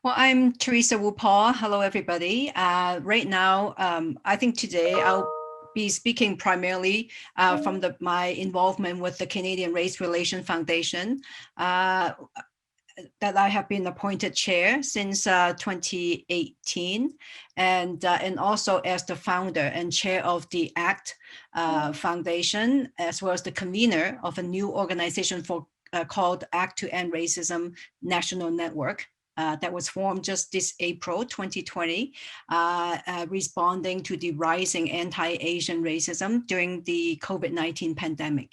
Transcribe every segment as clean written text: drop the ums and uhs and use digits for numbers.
Well, I'm Teresa Woo-Paw. Hello, everybody. Right now, I think today I'll be speaking primarily from my involvement with the Canadian Race Relations Foundation that I have been appointed chair since 2018, and also as the founder and chair of the ACT Foundation, as well as the convener of a new organization called ACT2endracism National Network. That was formed just this April 2020, responding to the rising anti-Asian racism during the COVID-19 pandemic.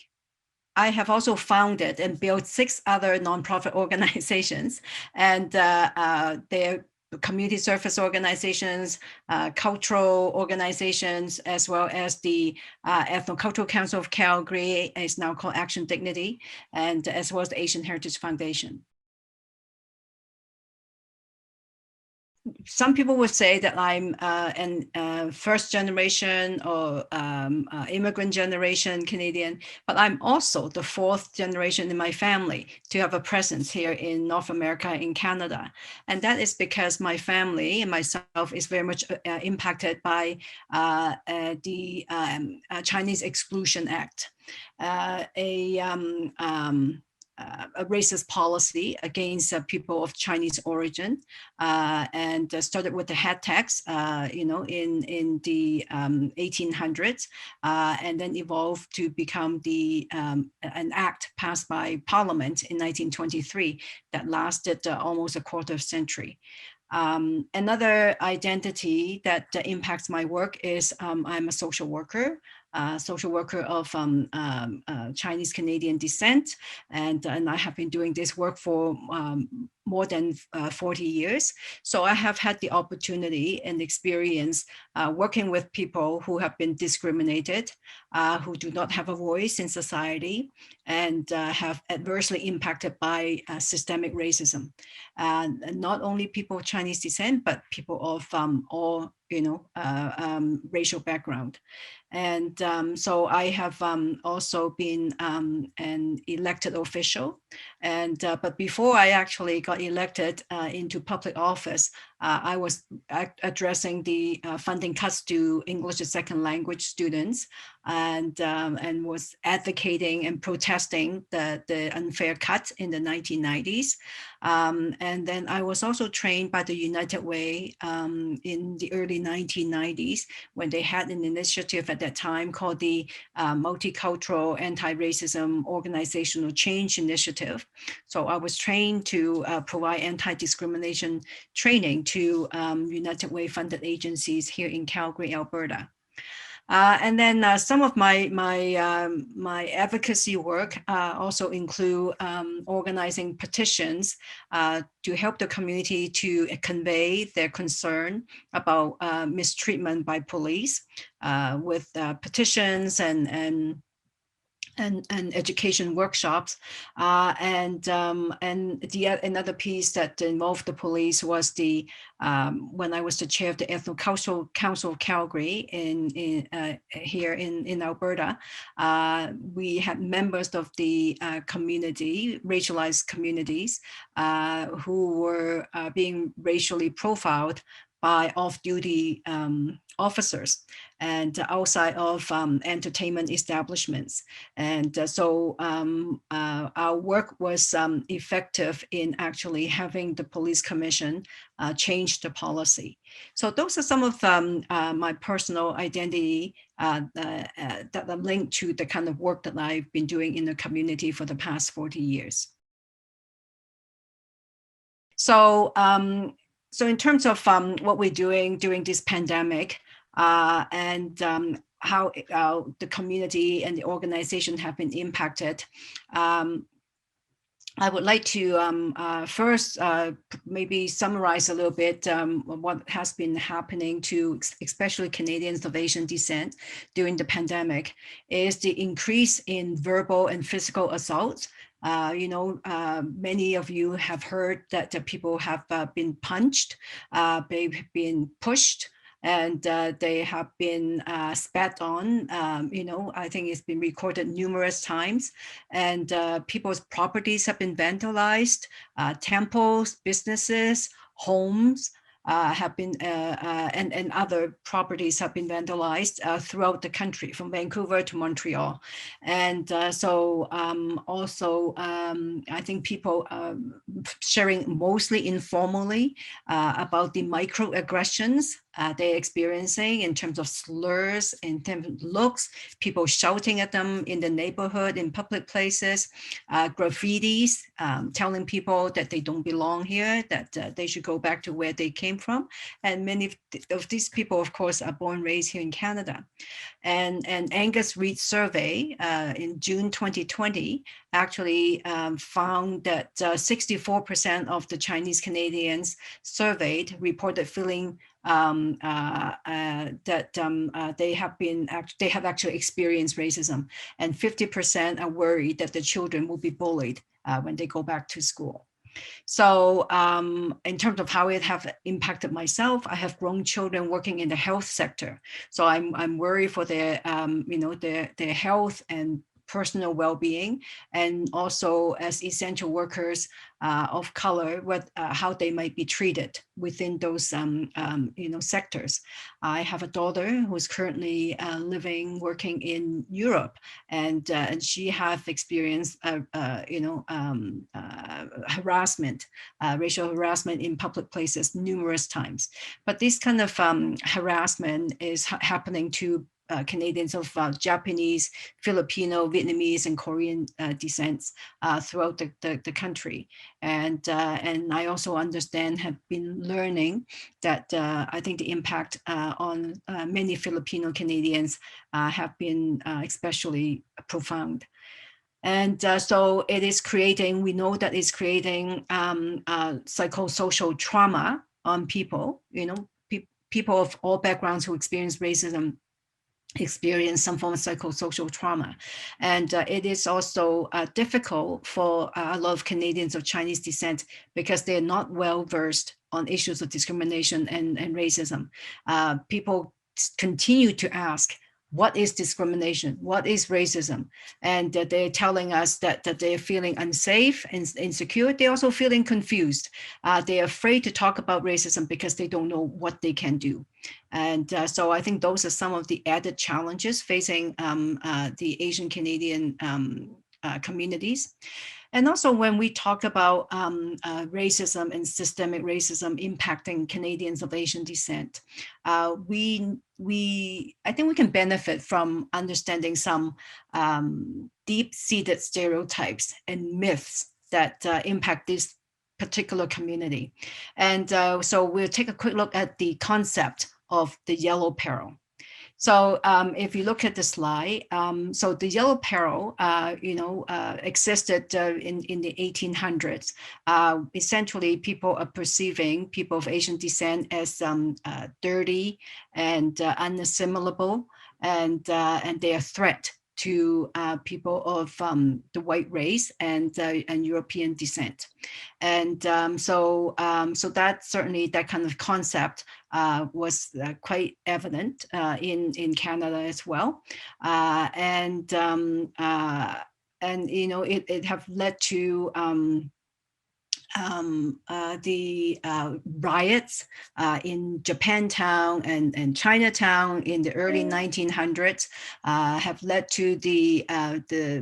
I have also founded and built 6 other nonprofit organizations, and they're community service organizations, cultural organizations, as well as the Ethnocultural Council of Calgary, is now called Action Dignity, and as well as the Asian Heritage Foundation. Some people would say that I'm an first generation or immigrant generation Canadian, but I'm also the 4th generation in my family to have a presence here in North America, in Canada. And that is because my family and myself is very much impacted by the Chinese Exclusion Act, a racist policy against people of Chinese origin, and started with the head tax, in the 1800s, and then evolved to become an act passed by Parliament in 1923 that lasted almost a quarter of a century. Another identity that impacts my work is I'm a social worker of Chinese Canadian descent, and I have been doing this work for more than 40 years. So I have had the opportunity and experience working with people who have been discriminated, who do not have a voice in society, and have adversely impacted by systemic racism. Not only people of Chinese descent, but people of all racial background. And so I have also been an elected official. And but before I actually got elected into public office, I was addressing the funding cuts to English as second language students, and was advocating and protesting the unfair cuts in the 1990s. And then I was also trained by the United Way in the early 1990s, when they had an initiative at that time called the Multicultural Anti-Racism Organizational Change Initiative. So I was trained to provide anti-discrimination training to United Way funded agencies here in Calgary, Alberta. And then some of my advocacy work also include organizing petitions to help the community to convey their concern about mistreatment by police, with petitions and education workshops, and another piece that involved the police was when I was the chair of the Ethnocultural Council of Calgary here in Alberta. We had members of the community, racialized communities, who were being racially profiled by off-duty officers and outside of entertainment establishments. And so our work was effective in actually having the police commission change the policy. So those are some of my personal identity that are linked to the kind of work that I've been doing in the community for the past 40 years. So in terms of what we're doing during this pandemic, and how the community and the organization have been impacted, I would like to first maybe summarize a little bit what has been happening to especially Canadians of Asian descent during the pandemic is the increase in verbal and physical assault. Many of you have heard that the people have been punched, they've been pushed, and they have been spat on. I think it's been recorded numerous times, and people's properties have been vandalized, temples, businesses, homes have been and other properties have been vandalized throughout the country, from Vancouver to Montreal. And also I think people sharing mostly informally about the microaggressions they're experiencing in terms of slurs, in terms of looks, people shouting at them in the neighborhood, in public places, graffitis, telling people that they don't belong here, that they should go back to where they came from. And many of these people, of course, are born and raised here in Canada. And Angus Reid's survey in June 2020 actually found that 64% of the Chinese Canadians surveyed reported feeling that they have actually experienced racism, and 50% are worried that the children will be bullied when they go back to school. So in terms of how it have impacted myself, I have grown children working in the health sector. So I'm worried for their, their health and personal well-being, and also as essential workers of color, how they might be treated within those sectors. I have a daughter who's currently working in Europe, and she have experienced harassment, racial harassment in public places numerous times. But this kind of harassment is happening to Canadians of Japanese, Filipino, Vietnamese, and Korean descents throughout the country. And I also have been learning that I think the impact on many Filipino Canadians have been especially profound. And so it is creating, we know that it's creating psychosocial trauma on people, people of all backgrounds who experience racism experience some form of psychosocial trauma. And it is also difficult for a lot of Canadians of Chinese descent because they're not well versed on issues of discrimination and racism. People continue to ask, what is discrimination? What is racism? And they're telling us that they're feeling unsafe and insecure. They're also feeling confused. They're afraid to talk about racism because they don't know what they can do. And so I think those are some of the added challenges facing the Asian Canadian communities. And also when we talk about racism and systemic racism impacting Canadians of Asian descent, I think we can benefit from understanding some deep-seated stereotypes and myths that impact this particular community. And so we'll take a quick look at the concept of the yellow peril. So if you look at the slide, so the yellow peril, existed in the 1800s. Essentially, people are perceiving people of Asian descent as dirty and unassimilable, and they are a threat to people of the white race and European descent. And so that certainly, that kind of concept was quite evident in Canada as well. It have led to the riots in Japantown and Chinatown in the early 1900s have led to the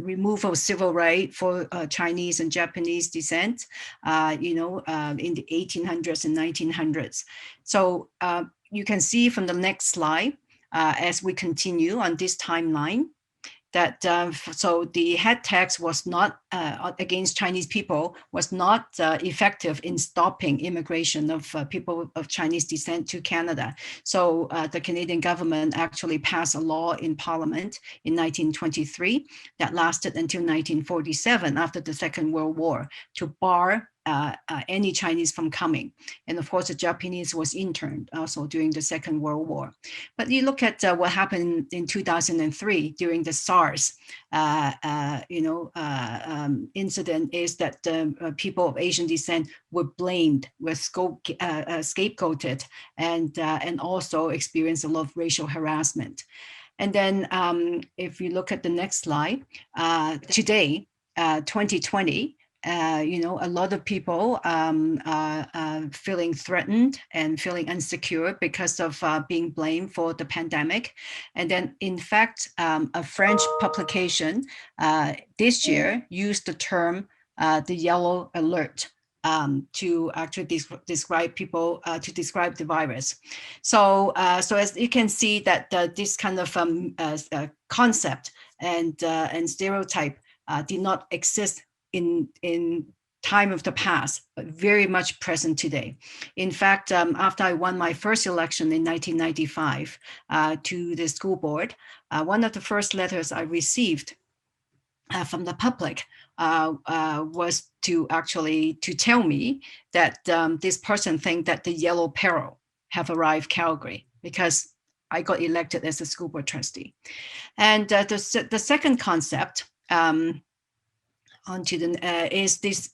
removal of civil rights for Chinese and Japanese descent, in the 1800s and 1900s. So you can see from the next slide, as we continue on this timeline, that so the head tax was not against Chinese people, was not effective in stopping immigration of people of Chinese descent to Canada. So the Canadian government actually passed a law in Parliament in 1923 that lasted until 1947, after the Second World War, to bar any Chinese from coming. And of course, the Japanese was interned also during the Second World War. But you look at what happened in 2003 during the SARS incident, is that people of Asian descent were blamed, were scapegoated, and also experienced a lot of racial harassment. And then if you look at the next slide, today, 2020, a lot of people feeling threatened and feeling insecure because of being blamed for the pandemic. And then, in fact, a French publication this year used the term the yellow alert to actually describe people, to describe the virus. So as you can see that this kind of concept and stereotype did not exist in time of the past, but very much present today. In fact, after I won my first election in 1995 to the school board, one of the first letters I received from the public was to tell me that this person think that the yellow peril have arrived Calgary because I got elected as a school board trustee. And the second concept onto is this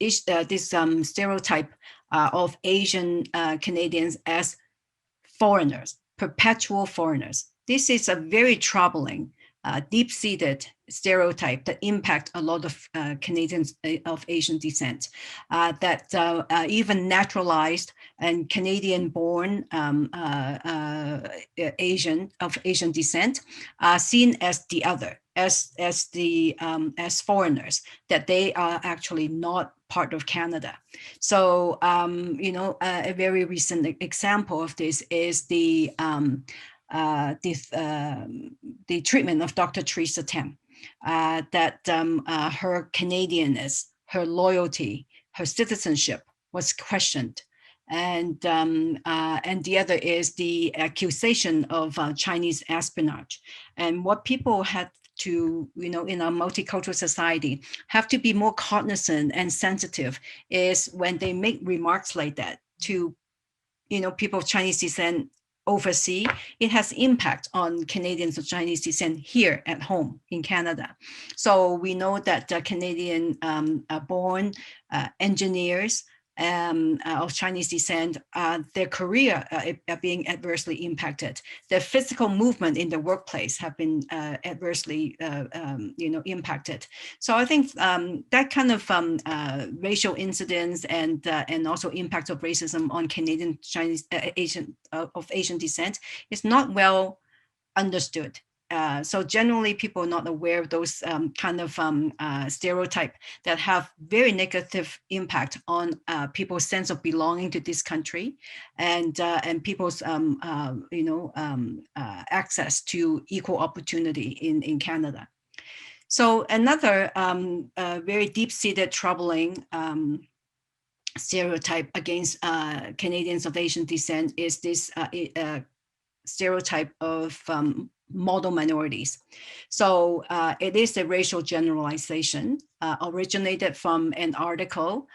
stereotype of Asian Canadians as foreigners, perpetual foreigners. This is a very troubling, deep-seated stereotype that impact a lot of Canadians of Asian descent, that even naturalized and Canadian-born Asian descent are seen as the other, as foreigners, that they are actually not part of Canada. So, a very recent example of this is the treatment of Dr. Theresa Tam, that her Canadianness, her loyalty, her citizenship was questioned. And the other is the accusation of Chinese espionage. And what people had to, in a multicultural society, have to be more cognizant and sensitive is when they make remarks like that to, people of Chinese descent overseas, it has impact on Canadians of Chinese descent here at home in Canada. So we know that Canadian born engineers of Chinese descent, their career are being adversely impacted. Their physical movement in the workplace have been adversely, impacted. So I think that kind of racial incidents and also impact of racism on Canadian Chinese of Asian descent is not well understood. So generally, people are not aware of those kind of stereotype that have very negative impact on people's sense of belonging to this country and people's access to equal opportunity in Canada. So another very deep-seated troubling stereotype against Canadians of Asian descent is this stereotype of model minorities. So it is a racial generalization originated from an article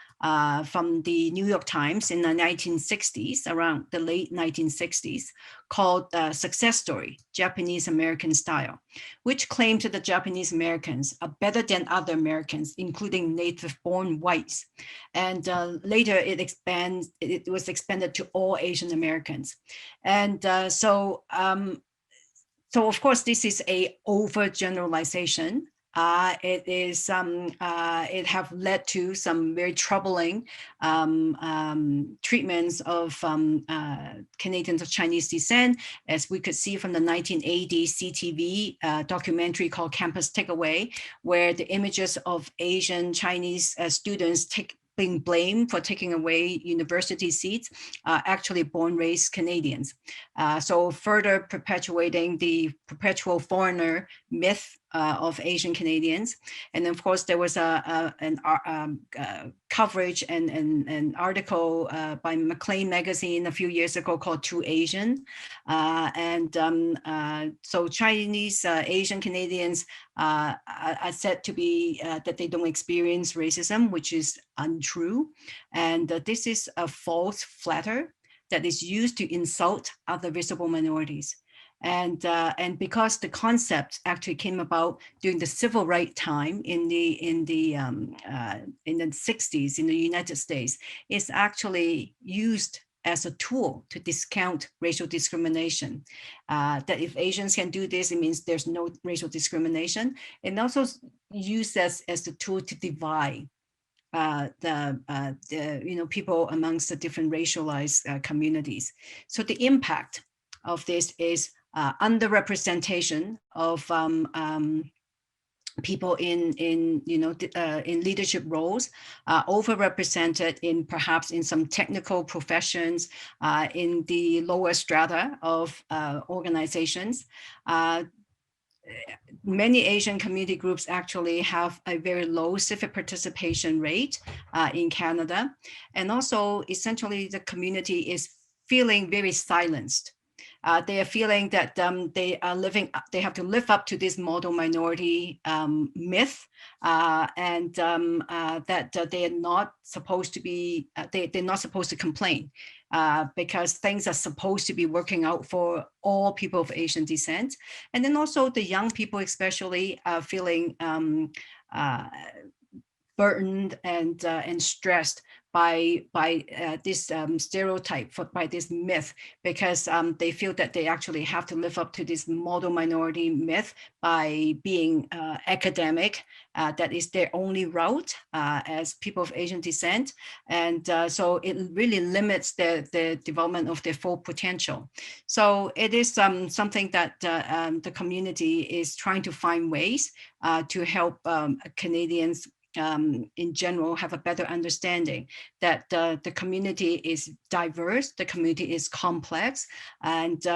from the New York Times in the 1960s, around the late 1960s, called Success Story, Japanese American Style, which claimed that the Japanese Americans are better than other Americans, including native-born whites. And later it was expanded to all Asian Americans. And so of course, this is a overgeneralization. It have led to some very troubling treatments of Canadians of Chinese descent, as we could see from the 1980 CTV documentary called Campus Takeaway, where the images of Asian Chinese students being blamed for taking away university seats, actually born-raised Canadians. So further perpetuating the perpetual foreigner myth of Asian Canadians. And of course, there was an coverage and an article by Maclean magazine a few years ago called Too Asian. So Chinese Asian Canadians are said to be that they don't experience racism, which is untrue. And this is a false flatter that is used to insult other visible minorities. And because the concept actually came about during the civil rights time in the 60s in the United States, it's actually used as a tool to discount racial discrimination. That if Asians can do this, it means there's no racial discrimination. And also used as a tool to divide people amongst the different racialized communities. So the impact of this is underrepresentation of people in leadership roles, overrepresented in perhaps in some technical professions, in the lower strata of organizations. Many Asian community groups actually have a very low civic participation rate in Canada. And also, essentially, the community is feeling very silenced. They are feeling that they have to live up to this model minority myth, and that they are not supposed to be, they're not supposed to complain. Because things are supposed to be working out for all people of Asian descent. And then also the young people especially feeling burdened and stressed by this stereotype, by this myth, because they feel that they actually have to live up to this model minority myth by being academic. That is their only route as people of Asian descent. And so it really limits the development of their full potential. So it is something that the community is trying to find ways to help Canadians in general have a better understanding that the community is diverse, the community is complex, and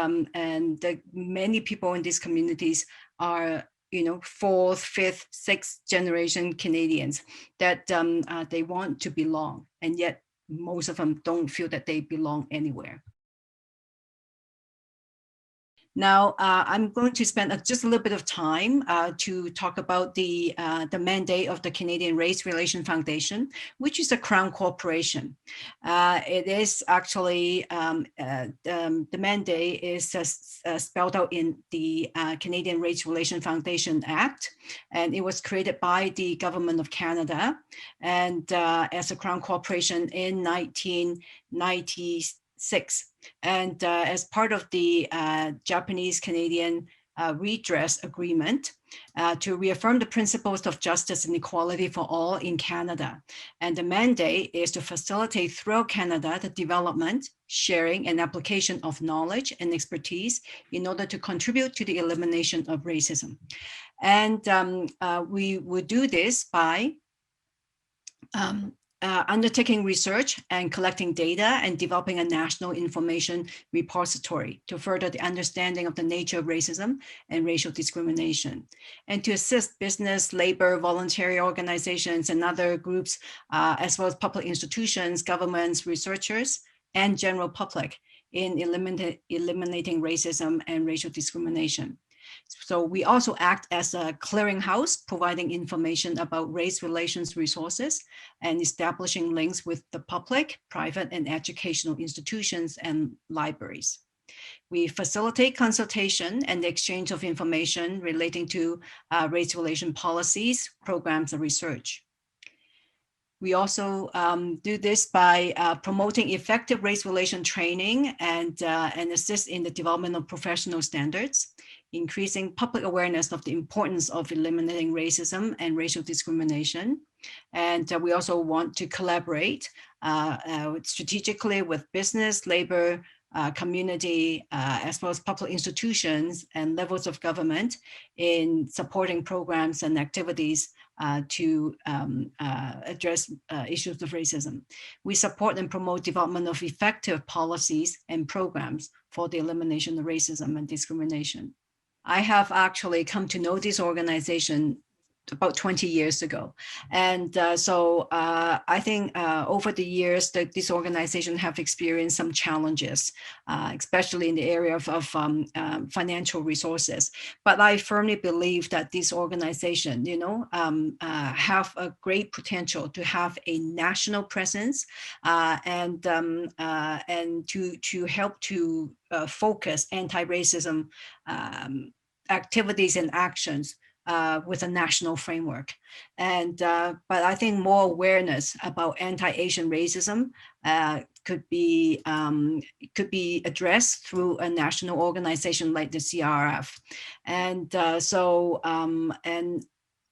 many people in these communities are fourth, fifth, sixth generation Canadians that they want to belong, and yet most of them don't feel that they belong anywhere. Now, I'm going to spend just a little bit of time to talk about the mandate of the Canadian Race Relations Foundation, which is a Crown corporation. It is actually, the mandate is spelled out in the Canadian Race Relations Foundation Act, and it was created by the Government of Canada, and as a Crown corporation in 1996. And as part of the Japanese-Canadian redress agreement to reaffirm the principles of justice and equality for all in Canada. And the mandate is to facilitate throughout Canada the development, sharing, and application of knowledge and expertise in order to contribute to the elimination of racism. And we would do this by undertaking research and collecting data and developing a national information repository to further the understanding of the nature of racism and racial discrimination, and to assist business, labor, voluntary organizations, and other groups, as well as public institutions, governments, researchers, and general public in eliminating racism and racial discrimination. So we also act as a clearinghouse, providing information about race relations resources and establishing links with the public, private, and educational institutions and libraries. We facilitate consultation and the exchange of information relating to race relation policies, programs, and research. We also do this by promoting effective race relation training and assist in the development of professional standards, increasing public awareness of the importance of eliminating racism and racial discrimination. And we also want to collaborate strategically with business, labor, community, as well as public institutions and levels of government in supporting programs and activities to address issues of racism. We support and promote development of effective policies and programs for the elimination of racism and discrimination. I have actually come to know this organization about 20 years ago. And so I think over the years that this organization have experienced some challenges, especially in the area of financial resources. But I firmly believe that this organization, have a great potential to have a national presence and to help to focus anti-racism activities and actions with a national framework. And but I think more awareness about anti-Asian racism could be addressed through a national organization like the CRRF. And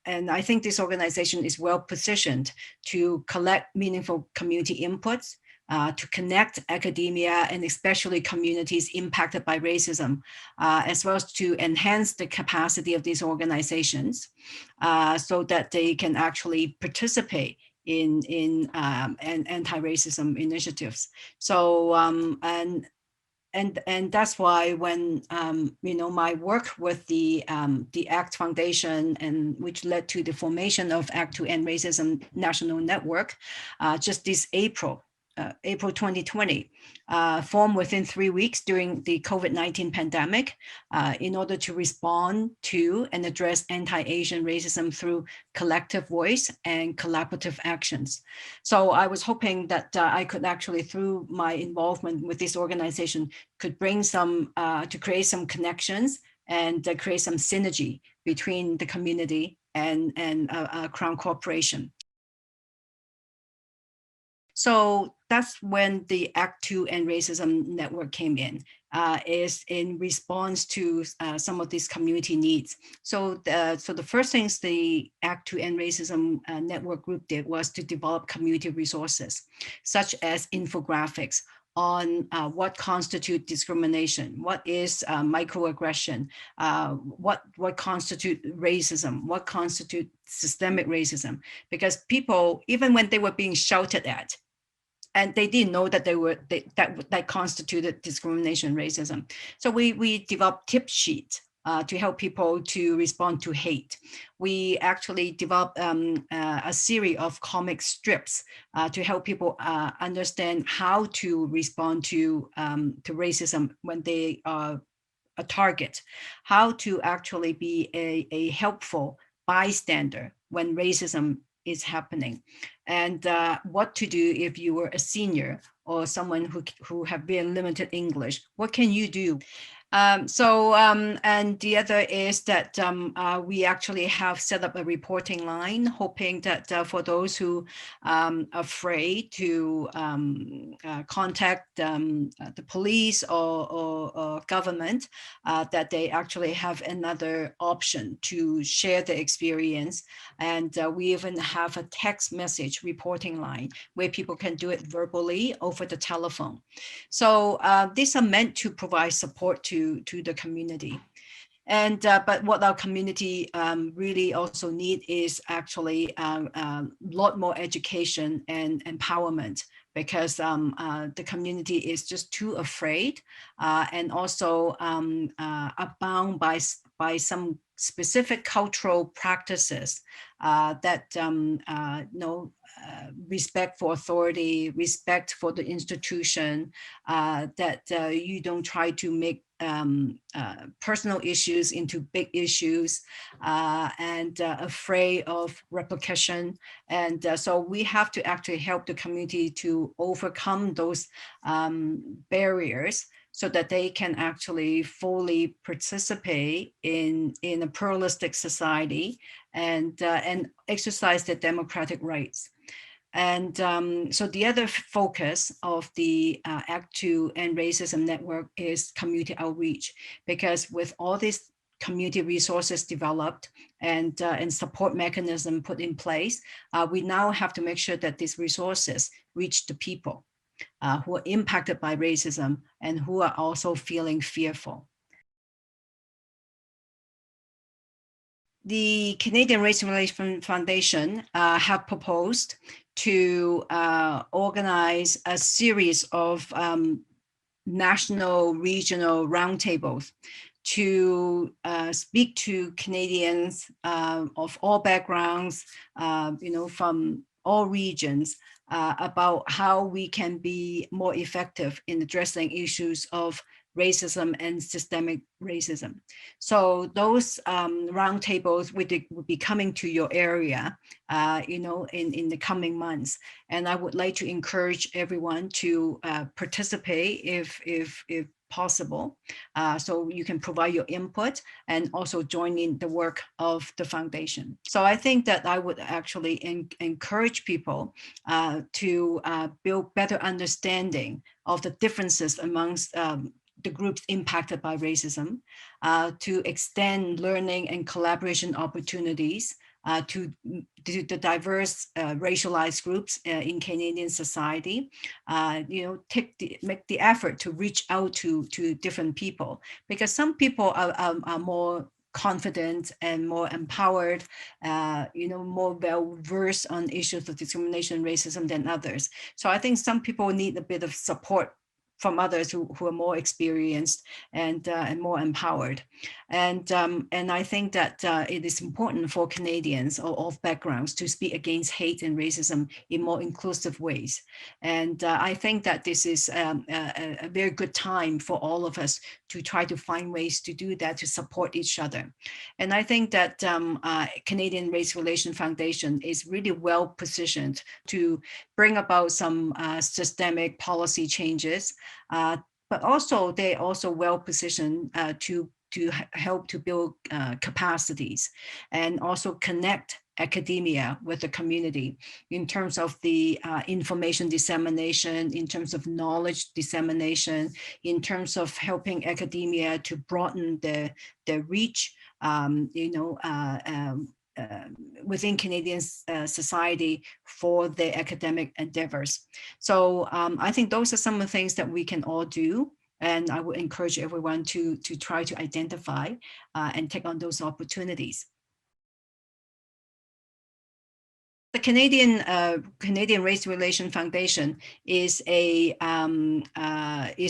I think this organization is well positioned to collect meaningful community inputs, to connect academia and especially communities impacted by racism, as well as to enhance the capacity of these organizations so that they can actually participate in anti-racism initiatives. So and that's why when my work with the ACT Foundation, and which led to the formation of ACT to End Racism National Network, just this April 2020, formed within 3 weeks during the COVID-19 pandemic, in order to respond to and address anti-Asian racism through collective voice and collaborative actions. So I was hoping that I could actually, through my involvement with this organization, could bring some, to create some connections and create some synergy between the community and Crown Corporation. So that's when the ACT to End Racism Network came in, is in response to some of these community needs. So the first things the ACT to End Racism Network group did was to develop community resources, such as infographics on what constitutes discrimination, what is microaggression, what constitutes racism, what constitutes systemic racism, because people, even when they were being shouted at, and they didn't know that that constituted discrimination, racism. So we developed tip sheets to help people to respond to hate. We actually developed a series of comic strips to help people understand how to respond to racism when they are a target, how to actually be a helpful bystander when racism is happening, and what to do if you were a senior or someone who have very limited English. What can you do? And the other is that we actually have set up a reporting line, hoping that for those who are afraid to contact the police or government, that they actually have another option to share the experience. And we even have a text message reporting line where people can do it verbally over the telephone. So these are meant to provide support to the community. And but what our community really also need is actually a lot more education and empowerment, because the community is just too afraid and also are bound by some specific cultural practices that respect for authority, respect for the institution, that you don't try to make personal issues into big issues, and afraid of repercussion. And so we have to actually help the community to overcome those barriers so that they can actually fully participate in a pluralistic society and exercise their democratic rights. And so the other focus of the ACT to End Racism Network is community outreach, because with all these community resources developed and support mechanism put in place, we now have to make sure that these resources reach the people who are impacted by racism and who are also feeling fearful. The Canadian Race Relations Foundation have proposed to organize a series of national, regional roundtables to speak to Canadians of all backgrounds, from all regions, about how we can be more effective in addressing issues of racism and systemic racism. So those roundtables will be coming to your area, in the coming months. And I would like to encourage everyone to participate if possible, so you can provide your input and also join in the work of the foundation. So I think that I would actually encourage people to build better understanding of the differences amongst the groups impacted by racism, to extend learning and collaboration opportunities to the diverse racialized groups in Canadian society, make the effort to reach out to different people, because some people are more confident and more empowered, more well versed on issues of discrimination, racism than others. So I think some people need a bit of support from others who are more experienced and more empowered. And I think that it is important for Canadians of all backgrounds to speak against hate and racism in more inclusive ways. And I think that this is a very good time for all of us to try to find ways to do that, to support each other. And I think that Canadian Race Relations Foundation is really well positioned to bring about some systemic policy changes, but also they're also well positioned to help to build capacities and also connect academia with the community in terms of the information dissemination, in terms of knowledge dissemination, in terms of helping academia to broaden their reach, within Canadian society for their academic endeavors. So I think those are some of the things that we can all do. And I would encourage everyone to try to identify and take on those opportunities. The Canadian Race Relations Foundation is is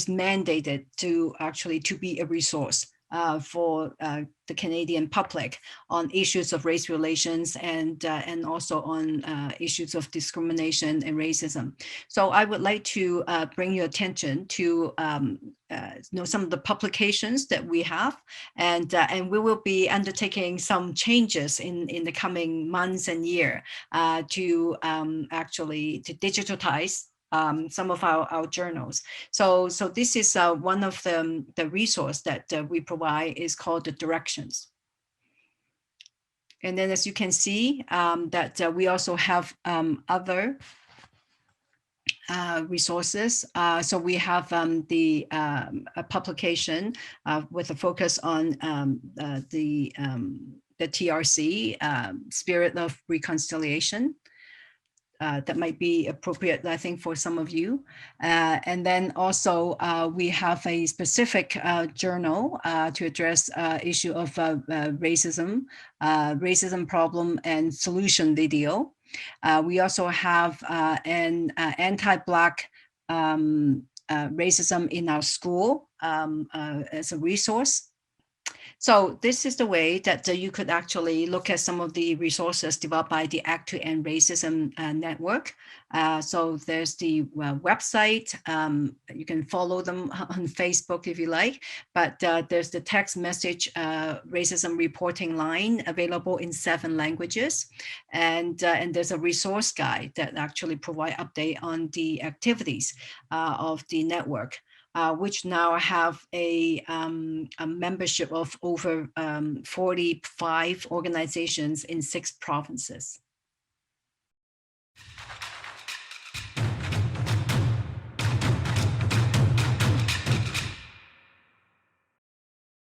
mandated to actually to be a resource for the Canadian public on issues of race relations and also on issues of discrimination and racism. So I would like to bring your attention to some of the publications that we have, and we will be undertaking some changes in the coming months and year to actually to digitize some of our journals. So this is one of the resource that we provide is called the Directions. And then as you can see that we also have other resources. So we have the publication with a focus on the TRC, Spirit of Reconciliation. That might be appropriate, I think, for some of you. And then also we have a specific journal to address issue of racism, racism problem and solution video. We also have an anti-Black racism in our school as a resource. So this is the way that you could actually look at some of the resources developed by the ACT2endracism network. So there's the website. You can follow them on Facebook if you like, but there's the text message racism reporting line available in 7 languages. And there's a resource guide that actually provide update on the activities of the network. Which now have a membership of over 45 organizations in 6 provinces.